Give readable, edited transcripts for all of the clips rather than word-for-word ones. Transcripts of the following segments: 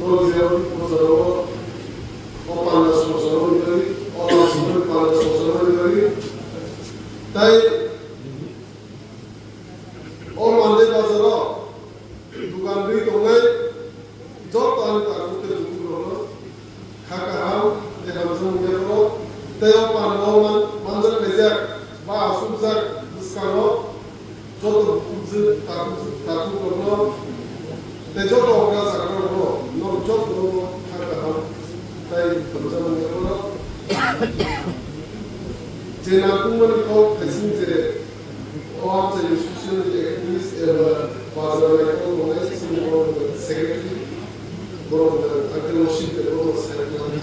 Zero Mozaro, Opanas Mozaro, Olas Panas Mozaro, Tai और मानदे बाजारा दुकान भी तो नहीं जो ताल ताकू के दुकान रो खाका हाउ ते हमसे मुझे रो ते ओ पानो मंजर बेजक बा सुबजक दुस्कानो जो तो कुछ ताकू करो ते जो तो ओगा सकरो रो नो जो तो खाका हाउ ते हमसे मुझे रो जेना कुमन को कैसे जेरे और से इंस्टीट्यूशन टेक्निक्स बाजार को नॉलेज से सेक्रेटरी बोरो अग्रलोशी के बोरो सेक्रेटरी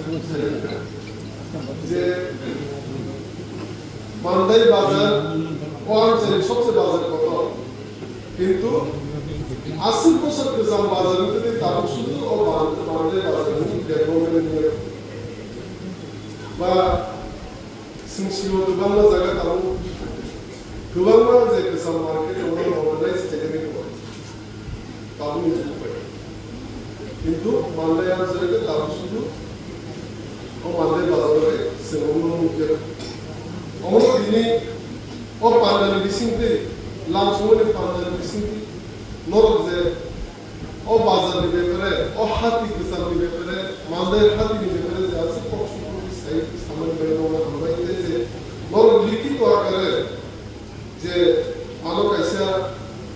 जे मानदाई बाजार और से सबसे बाजार को किंतु आसिल को सब किसान बाजार में तो ताबुसुद और मानदाई बाजार में डेवलपमेंट में बा सिंसियो तो बांग्ला जगह ताबु गोबां जे गोसाम मार्केट अर्गानाइज टेक्निक ताबु मिथिबाय किन्तु मानदाया जायगा ताबु सुदु ओ मानदाय बाजारे सेवनो मुखे अमर दिनि ओ पान्दानि बिसिंति लामसुमनि पान्दानि बिसिंति नरक जे ओ बाजारनि बेफोरे ओ हाति गोसामनि बेफोरे मानदाय हातिनि बेफोरे जे आसे पक्षफोरनि साइ सामने बेनो हमबाय जे नरक लिखित आकारे जे मानो कैसा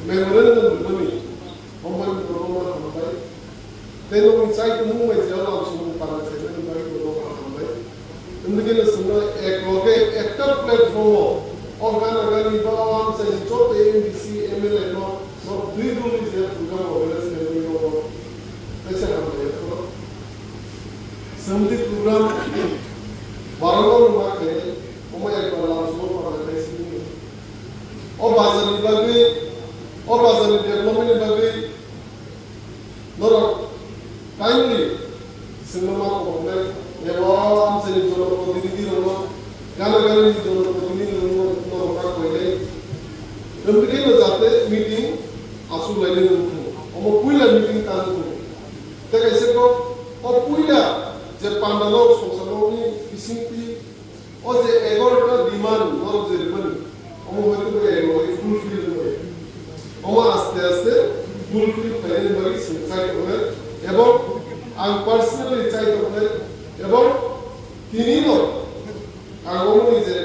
मेमोरेंडम बनी हमबाय बरोमा हमबाय तेनो इंसाइट मुंह में जेला सुन पाना से हमबाय बरोमा हमबाय इंदगिन सुन एक लोगे एक्टर प्लेटफॉर्म ऑर्गेनाइजेशन बावाम से जो एमबीसी एमएलए नो दुई दुई जे प्रोग्राम ऑर्गेनाइज करने को कैसे हमबाय तो समिति प्रोग्राम बारंबार हुआ के ओमे एक बार सुन पाना कैसे और बाजार बागे और बाजार डेवलपमेंट बागे नोरा काइंडली सिनेमा को हमने एवं से जो प्रतिनिधि रहो गाना गाने जो प्रतिनिधि रहो नोरा कोई उनके न जाते मीटिंग आसु लाइने हम पुइला मीटिंग तानु ते कैसे को और पुइला जे पांडालो सोसलोनी किसिंती और जे एगोरटा डिमांड नोरा जे बनी हम होते हुए एक फुलफिल हुए हम आस्ते आस्ते फुलफिल पहले बारी सिंचाई हुए एवं आं पर्सनली चाहे तो हुए एवं तीनों आगों में जे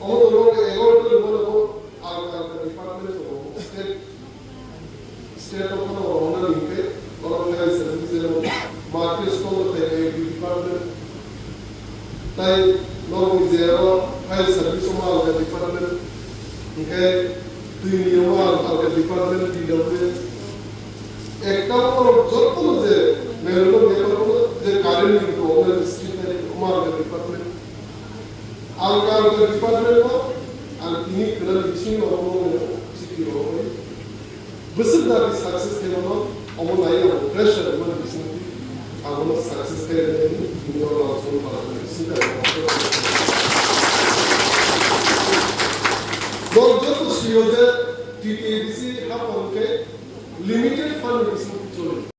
हम तो लोग एगोर तो लोगों आगे डिपार्टमेंट तो स्टेट ऑफ नो ओनर इनके और फिर सर्विस मार्केट स्टोर थे डिपार्टमेंट ताई लोग जेरो फाइल सर्विस में आगे डिपार्टमेंट इनके दुनिया आगे डिपार्टमेंट दी जाते एक काम और जो तो जे मेरे लोग जे कार्य नहीं तो ओनर स्ट्रीट है हमारे डिपार्टमेंट आगे डिपार्टमेंट को आगे कलर डिसीजन और वो चिट्ठी हो गई बस दैट सक्सेस के नो अमन आई और प्रेशर मन डिसीजन आगे सक्सेस के दुनिया और आसमान पर सीधा लोग जो तो सीओ जे टीटीडीसी का उनके लिमिटेड फंड इसमें चले